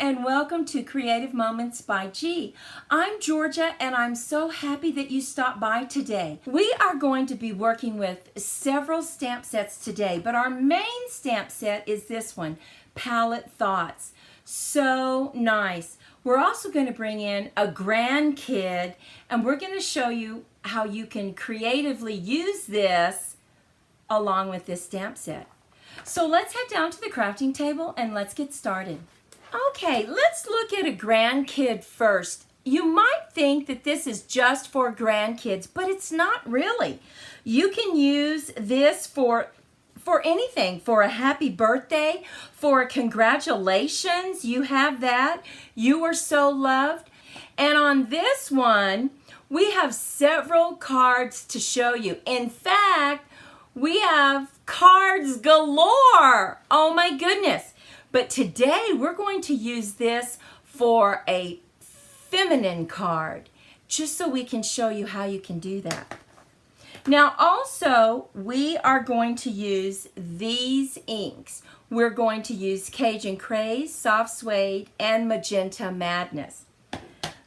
and welcome to Creative Moments by G. I'm Georgia and I'm so happy that you stopped by today. We are going to be working with several stamp sets today, but our main stamp set is this one, Pallet Thoughts. So nice. We're also going to bring in a grandkid and we're going to show you how you can creatively use this along with this stamp set. So let's head down to the crafting table and let's get started. Okay, let's look at a grandkid first. You might think that this is just for grandkids, but it's not really. You can use this for anything, for a happy birthday, for a congratulations, you have that. You are so loved. And on this one, we have several cards to show you. In fact, we have cards galore. Oh my goodness. But today we're going to use this for a feminine card, just so we can show you how you can do that. Now also, we are going to use these inks. We're going to use Cajun Craze, Soft Suede, and Magenta Madness.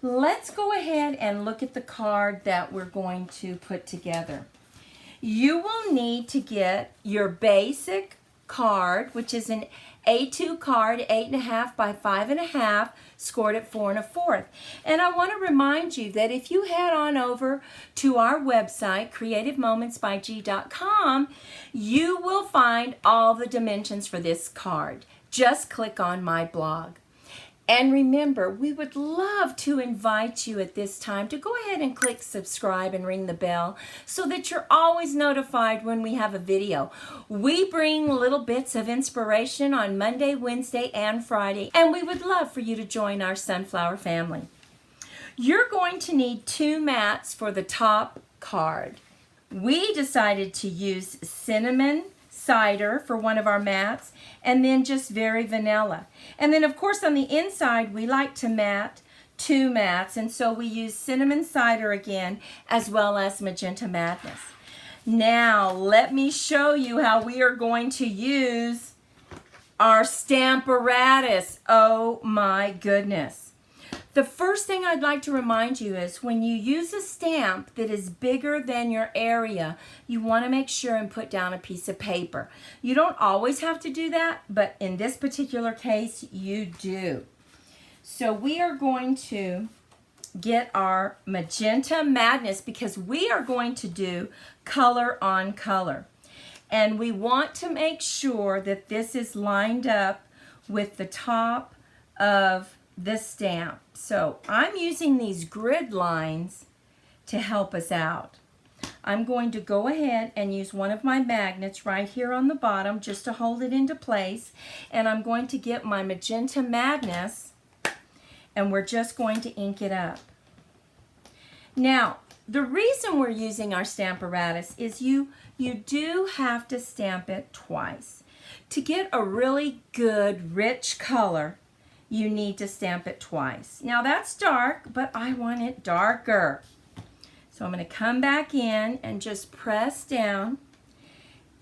Let's go ahead and look at the card that we're going to put together. You will need to get your basic card, which is an A2 card, 8.5 by 5.5, scored at 4 1/4. And I want to remind you that if you head on over to our website, creativemomentsbyg.com, you will find all the dimensions for this card. Just click on my blog. And remember, we would love to invite you at this time to go ahead and click subscribe and ring the bell so that you're always notified when we have a video. We bring little bits of inspiration on Monday, Wednesday, and Friday, and we would love for you to join our Sunflower family. You're going to need 2 mats for the top card. We decided to use cinnamon cider for one of our mats, and then just very vanilla. And then of course on the inside we like to mat 2 mats, and so we use cinnamon cider again, as well as Magenta Madness. Now let me show you how we are going to use our Stamparatus. Oh my goodness. The first thing I'd like to remind you is when you use a stamp that is bigger than your area, you want to make sure and put down a piece of paper. You don't always have to do that, but in this particular case, you do. So we are going to get our Magenta Madness because we are going to do color on color. And we want to make sure that this is lined up with the top of the stamp. So I'm using these grid lines to help us out. I'm going to go ahead and use one of my magnets right here on the bottom just to hold it into place, and I'm going to get my Magenta Madness and we're just going to ink it up. Now the reason we're using our Stamparatus is you do have to stamp it twice. To get a really good rich color, you need to stamp it twice. Now that's dark, but I want it darker. So I'm going to come back in and just press down.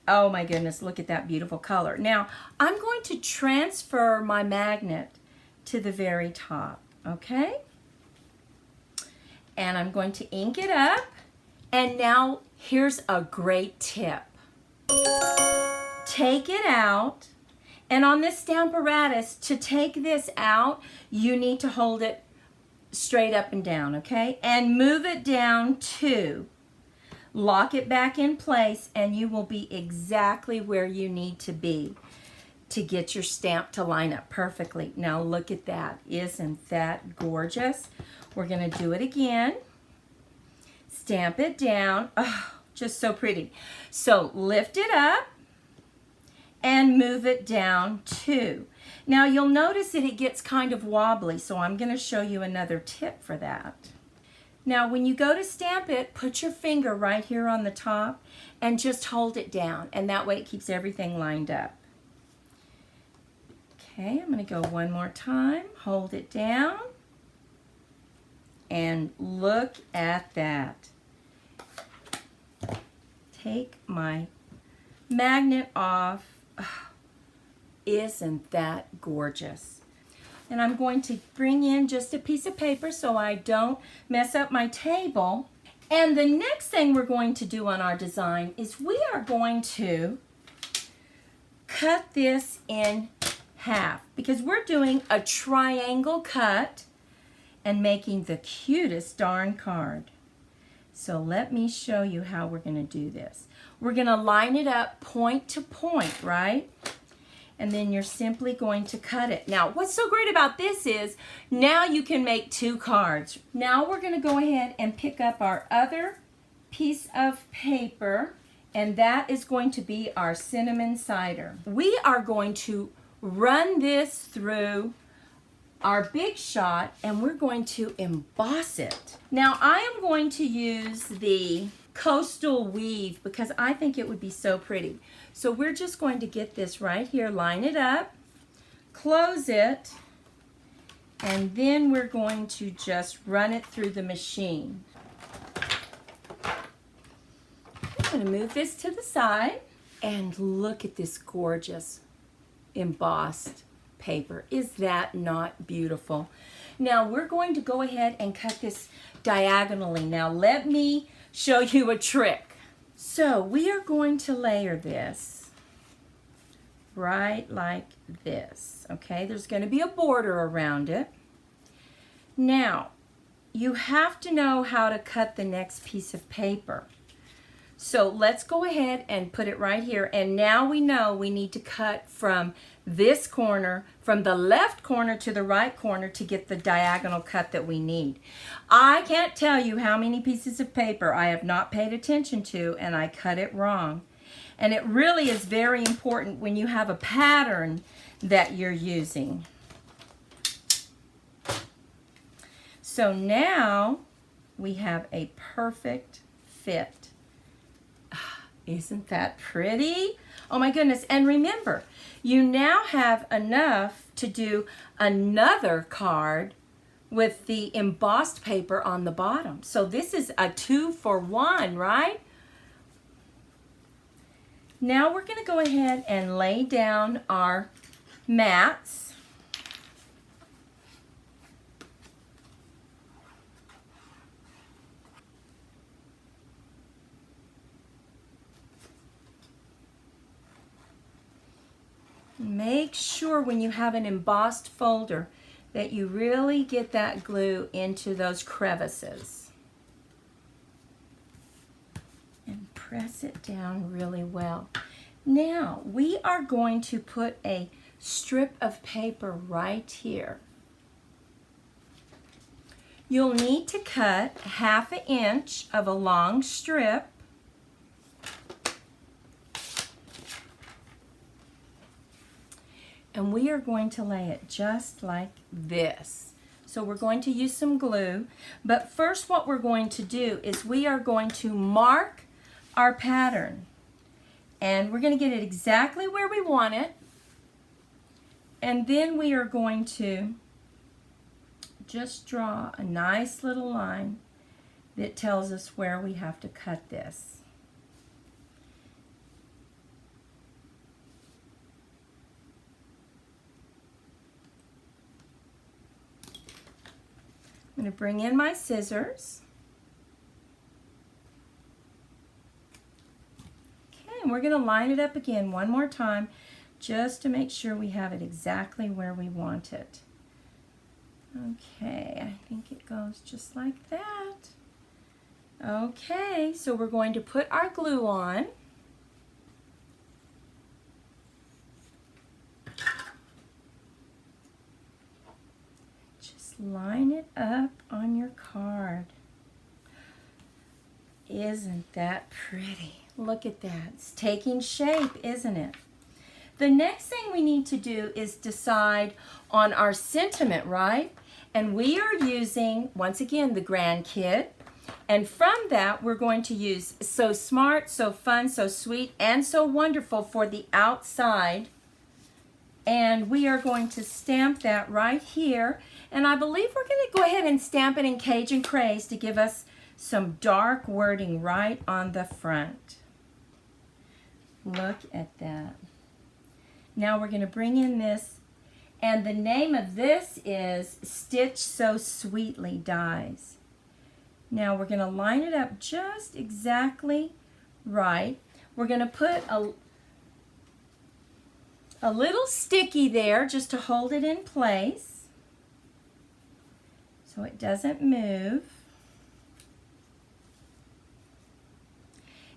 Oh my goodness, look at that beautiful color. Now I'm going to transfer my magnet to the very top, okay? And I'm going to ink it up. And now here's a great tip. Take it out. And on this Stamparatus, to take this out, you need to hold it straight up and down, okay? And move it down 2. Lock it back in place, and you will be exactly where you need to be to get your stamp to line up perfectly. Now look at that. Isn't that gorgeous? We're going to do it again. Stamp it down. Oh, just so pretty. So lift it up and move it down 2. Now you'll notice that it gets kind of wobbly, so I'm going to show you another tip for that. Now when you go to stamp it, put your finger right here on the top and just hold it down, and that way it keeps everything lined up. Okay, I'm going to go one more time. Hold it down, and look at that. Take my magnet off. Oh, isn't that gorgeous? And I'm going to bring in just a piece of paper so I don't mess up my table. And the next thing we're going to do on our design is we are going to cut this in half because we're doing a triangle cut and making the cutest darn card. So let me show you how we're going to do this. We're going to line it up point to point, right? And then you're simply going to cut it. Now, what's so great about this is now you can make 2 cards. Now we're going to go ahead and pick up our other piece of paper, and that is going to be our cinnamon cider. We are going to run this through our big shot and we're going to emboss it. Now I am going to use the coastal weave because I think it would be so pretty. So we're just going to get this right here, line it up, close it, and then we're going to just run it through the machine. I'm going to move this to the side and look at this gorgeous embossed paper. Is that not beautiful? Now we're going to go ahead and cut this diagonally. Now let me show you a trick. So we are going to layer this right like this. Okay, there's going to be a border around it. Now you have to know how to cut the next piece of paper. So let's go ahead and put it right here. And now we know we need to cut from this corner, from the left corner to the right corner to get the diagonal cut that we need. I can't tell you how many pieces of paper I have not paid attention to and I cut it wrong. And it really is very important when you have a pattern that you're using. So now we have a perfect fit. Isn't that pretty? Oh my goodness. And remember, you now have enough to do another card with the embossed paper on the bottom. So this is a 2-for-1, right? Now we're going to go ahead and lay down our mats. Make sure when you have an embossed folder that you really get that glue into those crevices. And press it down really well. Now we are going to put a strip of paper right here. You'll need to cut 1/2 inch of a long strip. And we are going to lay it just like this. So we're going to use some glue, but first what we're going to do is we are going to mark our pattern. And we're going to get it exactly where we want it. And then we are going to just draw a nice little line that tells us where we have to cut this. I'm going to bring in my scissors. Okay, and we're going to line it up again one more time just to make sure we have it exactly where we want it. Okay, I think it goes just like that. Okay, so we're going to put our glue on. Line it up on your card. Isn't that pretty? Look at that. It's taking shape, isn't it? The next thing we need to do is decide on our sentiment, right? And we are using, once again, the Grand Kit. And from that, we're going to use So Smart, So Fun, So Sweet, and So Wonderful for the outside. And we are going to stamp that right here. And I believe we're going to go ahead and stamp it in Cajun Craze to give us some dark wording right on the front. Look at that. Now we're going to bring in this And the name of this is Stitch So Sweetly Dies. Now we're going to line it up just exactly right. We're going to put a little sticky there just to hold it in place so it doesn't move.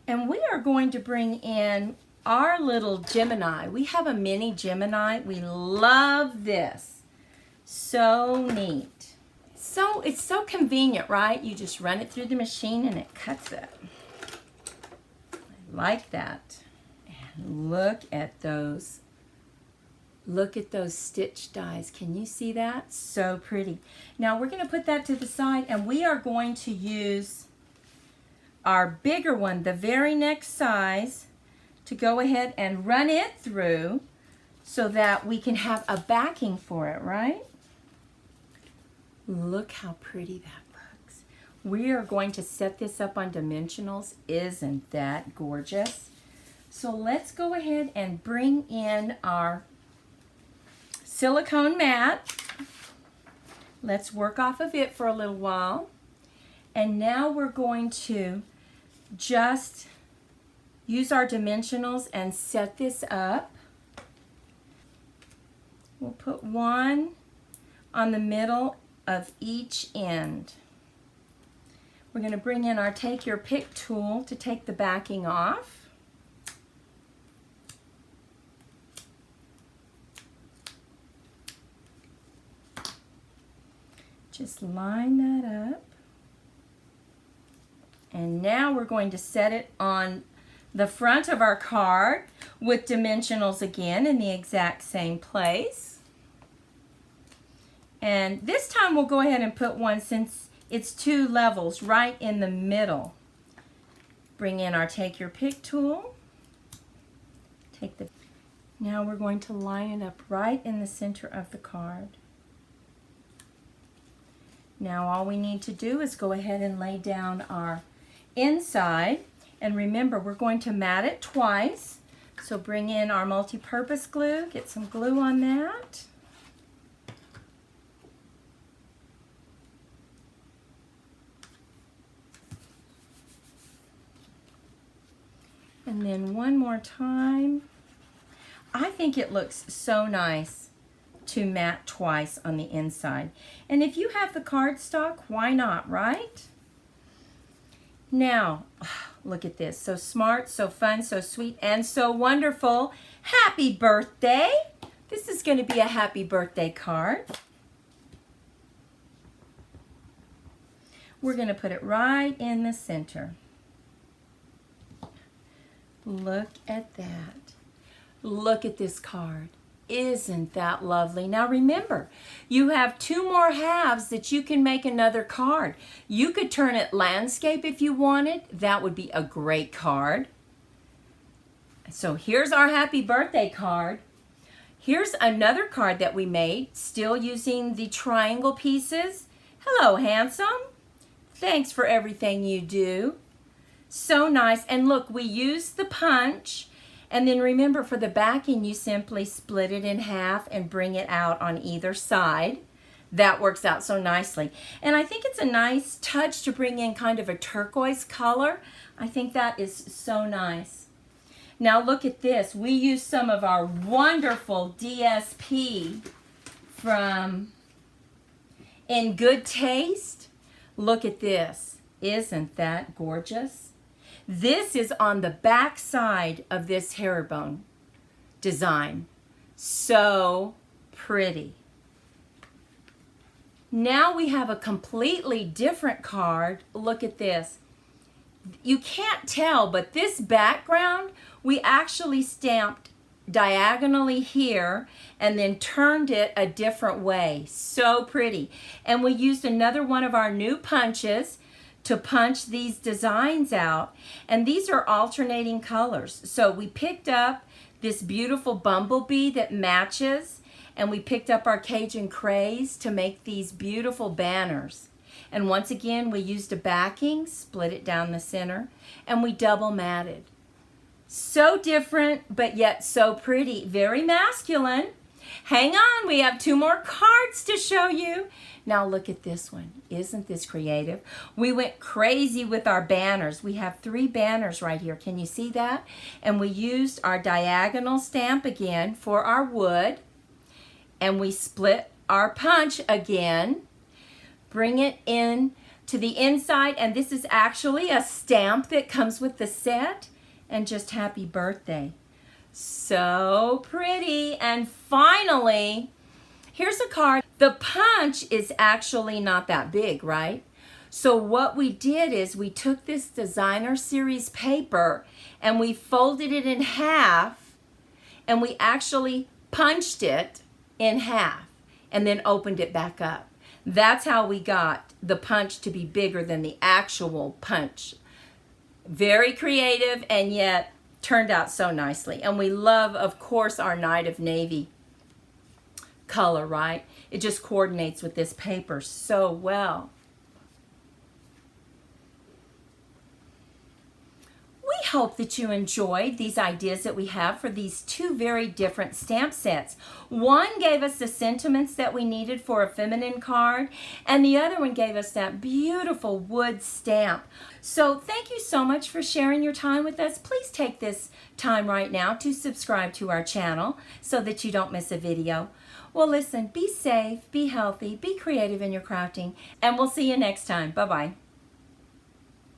And we are going to bring in our little Gemini. We have a mini Gemini. We love this. So neat. So it's so convenient, right? You just run it through the machine and it cuts it. I like that. And look at those. Look at those stitch dies. Can you see that? So pretty. Now we're going to put that to the side, and we are going to use our bigger one, the very next size, to go ahead and run it through so that we can have a backing for it, right? Look how pretty that looks. We are going to set this up on dimensionals. Isn't that gorgeous? So let's go ahead and bring in our silicone mat. Let's work off of it for a little while. And now we're going to just use our dimensionals and set this up. We'll put one on the middle of each end. We're going to bring in our Take Your Pick tool to take the backing off. Just line that up. And now we're going to set it on the front of our card with dimensionals again in the exact same place. And this time we'll go ahead and put one, since it's 2 levels, right in the middle. Bring in our Take Your Pick tool. Now we're going to line it up right in the center of the card. Now all we need to do is go ahead and lay down our inside, and remember, we're going to mat it twice. So bring in our multi-purpose glue, get some glue on that. And then one more time. I think it looks so nice to mat twice on the inside. And if you have the cardstock, why not, right? Now, look at this. So smart, so fun, so sweet, and so wonderful. Happy birthday. This is going to be a happy birthday card. We're going to put it right in the center. Look at that. Look at this card. Isn't that lovely? Now remember, you have 2 more halves that you can make another card. You could turn it landscape if you wanted. That would be a great card. So here's our happy birthday card. Here's another card that we made, still using the triangle pieces. Hello, handsome. Thanks for everything you do. So nice. And look, we used the punch. And then remember, for the backing, you simply split it in half and bring it out on either side. That works out so nicely. And I think it's a nice touch to bring in kind of a turquoise color. I think that is so nice. Now look at this. We used some of our wonderful DSP from In Good Taste. Look at this. Isn't that gorgeous? This is on the back side of this herringbone design. So pretty. Now we have a completely different card. Look at this. You can't tell, but this background, we actually stamped diagonally here and then turned it a different way. So pretty. And we used another one of our new punches to punch these designs out, and these are alternating colors. So we picked up this beautiful bumblebee that matches, and we picked up our Cajun craze to make these beautiful banners. And once again, we used a backing, split it down the center, and we double matted. So different, but yet so pretty. Very masculine. Hang on, we have 2 more cards to show you. Now look at this one. Isn't this creative? We went crazy with our banners. We have 3 banners right here. Can you see that? And we used our diagonal stamp again for our wood. And we split our punch again. Bring it in to the inside. And this is actually a stamp that comes with the set. And just happy birthday. So pretty. And finally, here's a card. The punch is actually not that big, right? So what we did is we took this designer series paper and we folded it in half and we actually punched it in half and then opened it back up. That's how we got the punch to be bigger than the actual punch. Very creative and yet turned out so nicely. And we love, of course, our Night of Navy color, right? It just coordinates with this paper so well. We hope that you enjoyed these ideas that we have for these 2 very different stamp sets. One gave us the sentiments that we needed for a feminine card, and the other one gave us that beautiful wood stamp. So thank you so much for sharing your time with us. Please take this time right now to subscribe to our channel so that you don't miss a video. Well, listen, be safe, be healthy, be creative in your crafting, and we'll see you next time. Bye-bye.